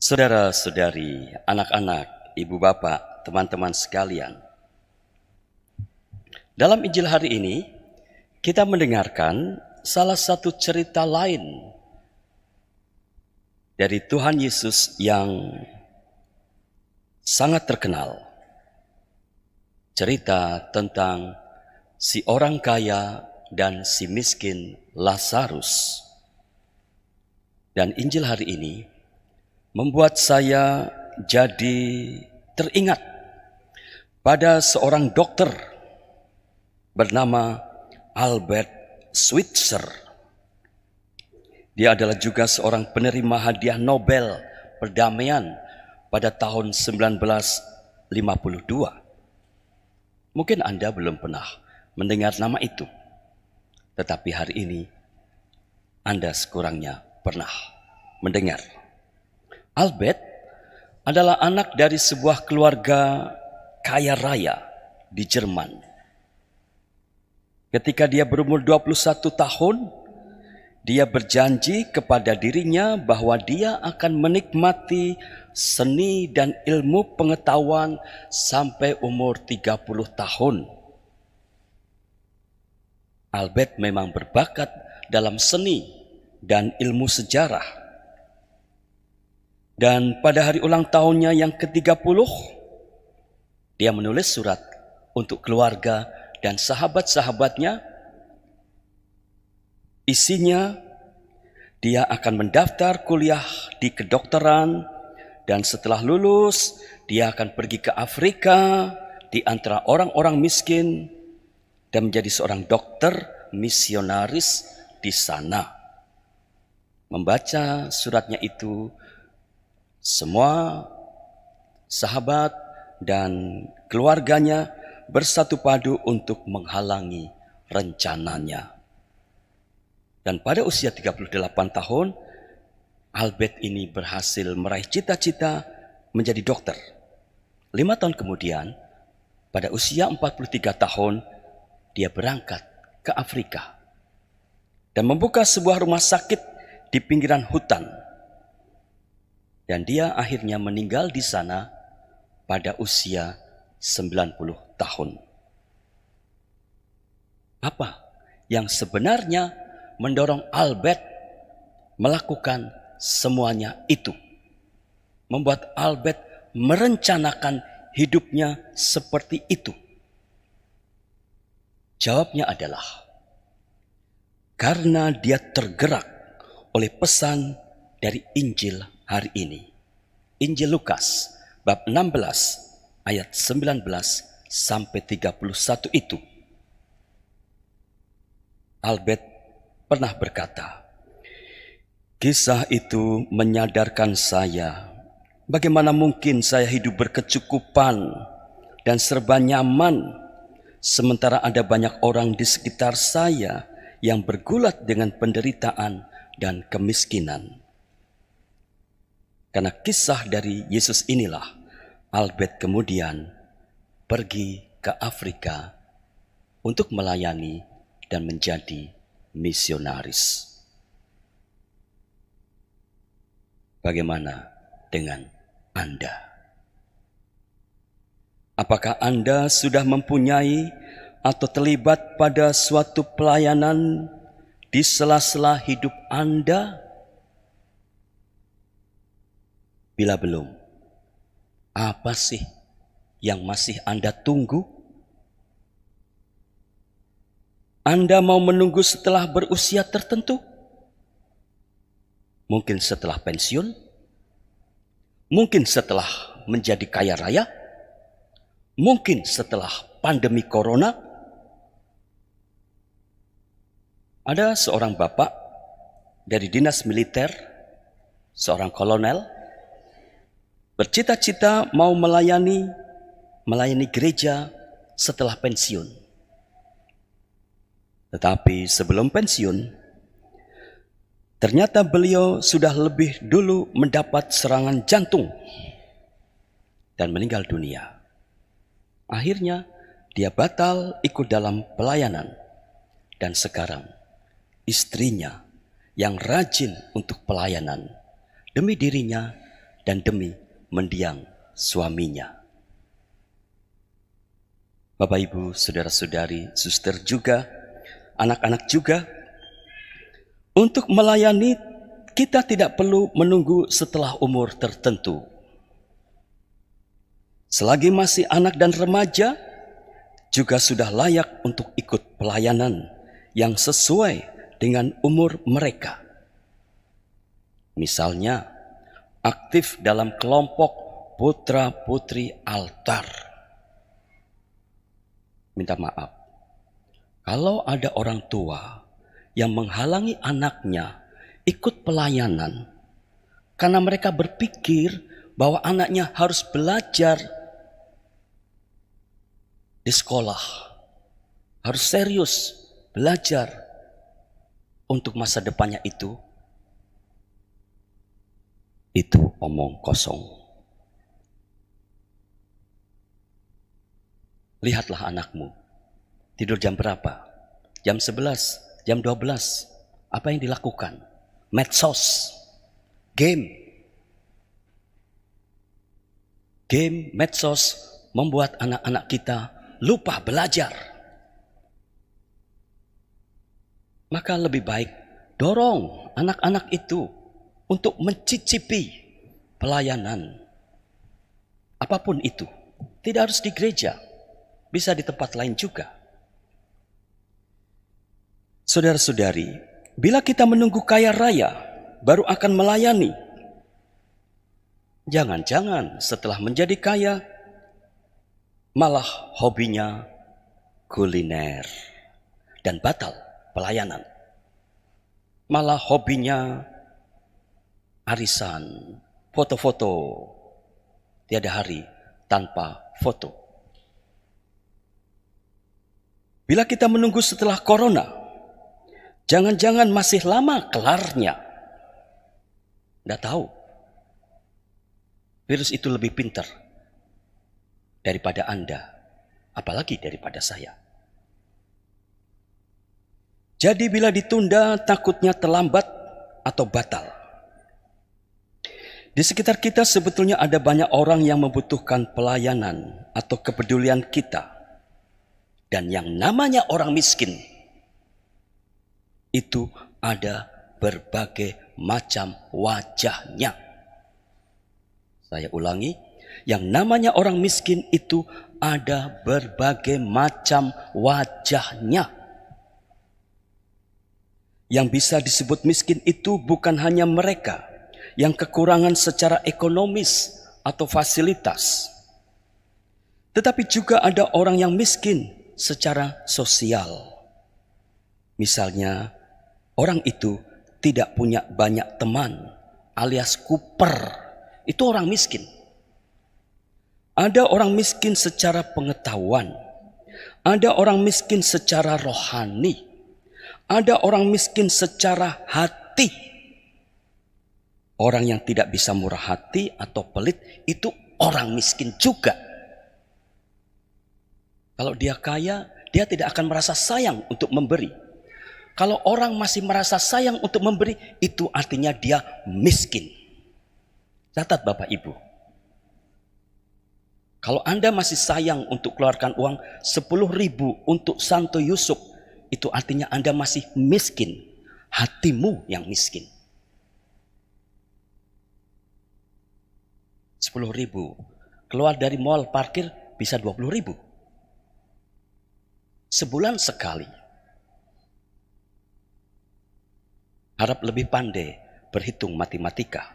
Saudara-saudari, anak-anak, ibu bapak, teman-teman sekalian. Dalam Injil hari ini, kita mendengarkan salah satu cerita lain dari Tuhan Yesus yang sangat terkenal. Cerita tentang si orang kaya dan si miskin Lazarus. Dan Injil hari ini membuat saya jadi teringat pada seorang dokter bernama Albert Schweitzer. Dia adalah juga seorang penerima hadiah Nobel perdamaian pada tahun 1952. Mungkin Anda belum pernah mendengar nama itu, tetapi hari ini Anda sekurangnya pernah mendengar. Albert adalah anak dari sebuah keluarga kaya raya di Jerman. Ketika dia berumur 21 tahun, dia berjanji kepada dirinya bahwa dia akan menikmati seni dan ilmu pengetahuan sampai umur 30 tahun. Albert memang berbakat dalam seni dan ilmu sejarah. Dan pada hari ulang tahunnya yang ke-30, dia menulis surat untuk keluarga dan sahabat-sahabatnya. Isinya, dia akan mendaftar kuliah di kedokteran, dan setelah lulus, dia akan pergi ke Afrika di antara orang-orang miskin dan menjadi seorang dokter misionaris di sana. Membaca suratnya itu, semua sahabat dan keluarganya bersatu padu untuk menghalangi rencananya. Dan pada usia 38 tahun, Albert ini berhasil meraih cita-cita menjadi dokter. 5 tahun kemudian, pada usia 43 tahun, dia berangkat ke Afrika dan membuka sebuah rumah sakit di pinggiran hutan. Dan dia akhirnya meninggal di sana pada usia 90 tahun. Apa yang sebenarnya mendorong Albert melakukan semuanya itu? Membuat Albert merencanakan hidupnya seperti itu? Jawabnya adalah karena dia tergerak oleh pesan dari Injil hari ini. Injil Lukas bab 16 ayat 19 sampai 31 itu. Albert pernah berkata, kisah itu menyadarkan saya bagaimana mungkin saya hidup berkecukupan dan serba nyaman sementara ada banyak orang di sekitar saya yang bergulat dengan penderitaan dan kemiskinan. Karena kisah dari Yesus inilah, Albert kemudian pergi ke Afrika untuk melayani dan menjadi misionaris. Bagaimana dengan Anda? Apakah Anda sudah mempunyai atau terlibat pada suatu pelayanan di sela-sela hidup Anda? Bila belum, apa sih yang masih Anda tunggu? Anda mau menunggu setelah berusia tertentu? Mungkin setelah pensiun? Mungkin setelah menjadi kaya raya? Mungkin setelah pandemi corona? Ada seorang bapak dari dinas militer, seorang kolonel, bercita-cita mau melayani gereja setelah pensiun. Tetapi sebelum pensiun, ternyata beliau sudah lebih dulu mendapat serangan jantung dan meninggal dunia. Akhirnya dia batal ikut dalam pelayanan, dan sekarang istrinya yang rajin untuk pelayanan demi dirinya dan demi mendiang suaminya. Bapak, Ibu, saudara-saudari, suster juga, anak-anak juga, untuk melayani kita tidak perlu menunggu setelah umur tertentu. Selagi masih anak dan remaja, juga sudah layak untuk ikut pelayanan yang sesuai dengan umur mereka. Misalnya, aktif dalam kelompok putra-putri altar. Minta maaf, kalau ada orang tua yang menghalangi anaknya ikut pelayanan karena mereka berpikir bahwa anaknya harus belajar di sekolah, harus serius belajar untuk masa depannya, itu omong kosong. Lihatlah anakmu, tidur jam berapa? Jam 11, jam 12. Apa yang dilakukan? Medsos, game, medsos membuat anak-anak kita lupa belajar. Maka lebih baik dorong anak-anak itu untuk mencicipi pelayanan. Apapun itu, tidak harus di gereja, bisa di tempat lain juga. Saudara-saudari, bila kita menunggu kaya raya baru akan melayani, jangan-jangan setelah menjadi kaya malah hobinya kuliner dan batal pelayanan. Malah hobinya arisan, foto-foto, tiada hari tanpa foto. Bila kita menunggu setelah corona, jangan-jangan masih lama kelarnya. Tidak tahu. Virus itu lebih pintar daripada Anda, apalagi daripada saya. Jadi bila ditunda, takutnya terlambat atau batal. Di sekitar kita sebetulnya ada banyak orang yang membutuhkan pelayanan atau kepedulian kita. Dan yang namanya orang miskin, itu ada berbagai macam wajahnya. Saya ulangi, yang namanya orang miskin itu ada berbagai macam wajahnya. Yang bisa disebut miskin itu bukan hanya mereka yang kekurangan secara ekonomis atau fasilitas, tetapi juga ada orang yang miskin secara sosial. Misalnya, orang itu tidak punya banyak teman alias kuper. Itu orang miskin. Ada orang miskin secara pengetahuan. Ada orang miskin secara rohani. Ada orang miskin secara hati. Orang yang tidak bisa murah hati atau pelit itu orang miskin juga. Kalau dia kaya, dia tidak akan merasa sayang untuk memberi. Kalau orang masih merasa sayang untuk memberi, itu artinya dia miskin. Catat Bapak Ibu. Kalau Anda masih sayang untuk keluarkan uang 10.000 untuk Santo Yusuf, itu artinya Anda masih miskin. Hatimu yang miskin. 10.000. Keluar dari mall parkir bisa 20.000. Sebulan sekali. Harap lebih pandai berhitung matematika.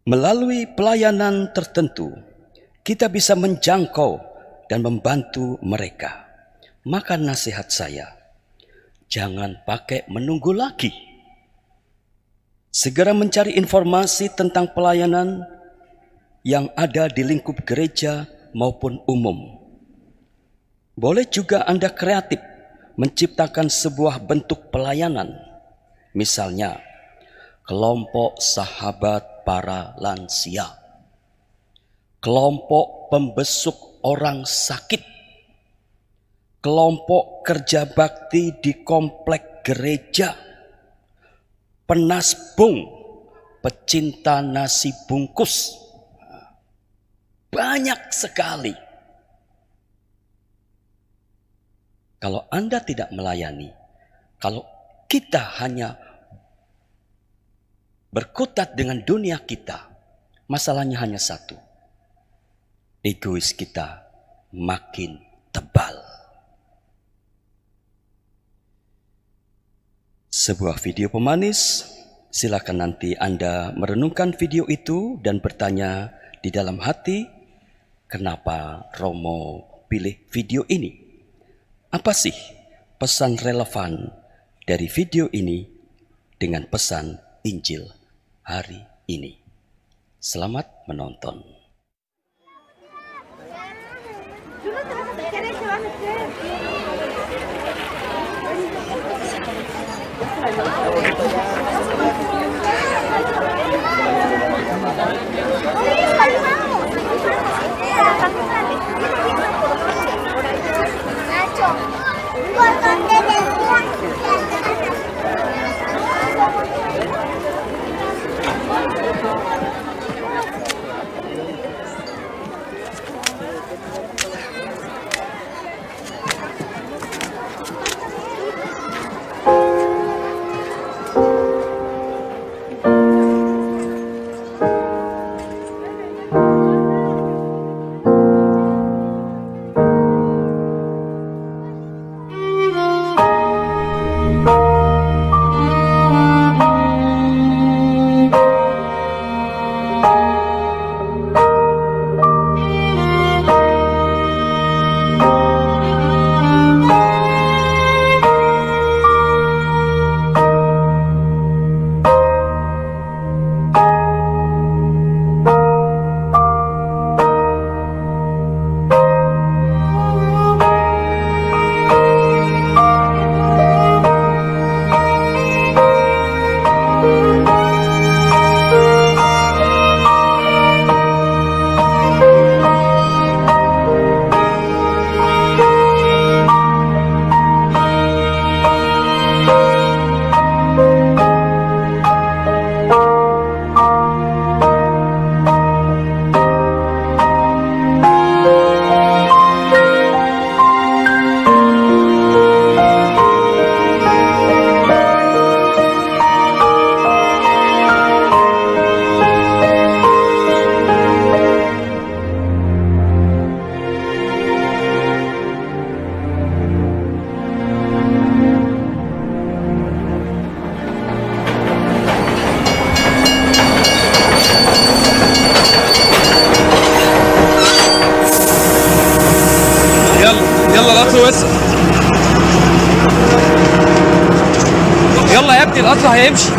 Melalui pelayanan tertentu, kita bisa menjangkau dan membantu mereka. Maka nasihat saya, jangan pakai menunggu lagi. Segera mencari informasi tentang pelayanan yang ada di lingkup gereja maupun umum. Boleh juga Anda kreatif menciptakan sebuah bentuk pelayanan. Misalnya, kelompok sahabat para lansia, kelompok pembesuk orang sakit, kelompok kerja bakti di komplek gereja, penasbung, pecinta nasi bungkus. Banyak sekali. Kalau Anda tidak melayani, kalau kita hanya berkutat dengan dunia kita, masalahnya hanya satu. Egois kita makin tebal. Sebuah video pemanis, silakan nanti Anda merenungkan video itu dan bertanya di dalam hati, kenapa Romo pilih video ini? Apa sih pesan relevan dari video ini dengan pesan Injil hari ini? Selamat menonton. يلا القطر وسع. يلا يا ابني القطر هيمشي.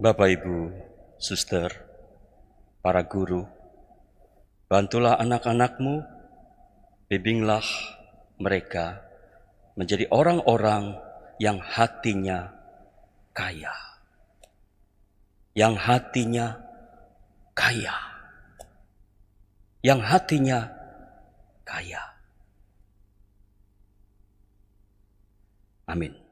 Bapak, Ibu, Suster, para guru, bantulah anak-anakmu, bimbinglah mereka menjadi orang-orang yang hatinya kaya. Yang hatinya kaya. Yang hatinya kaya. Amin.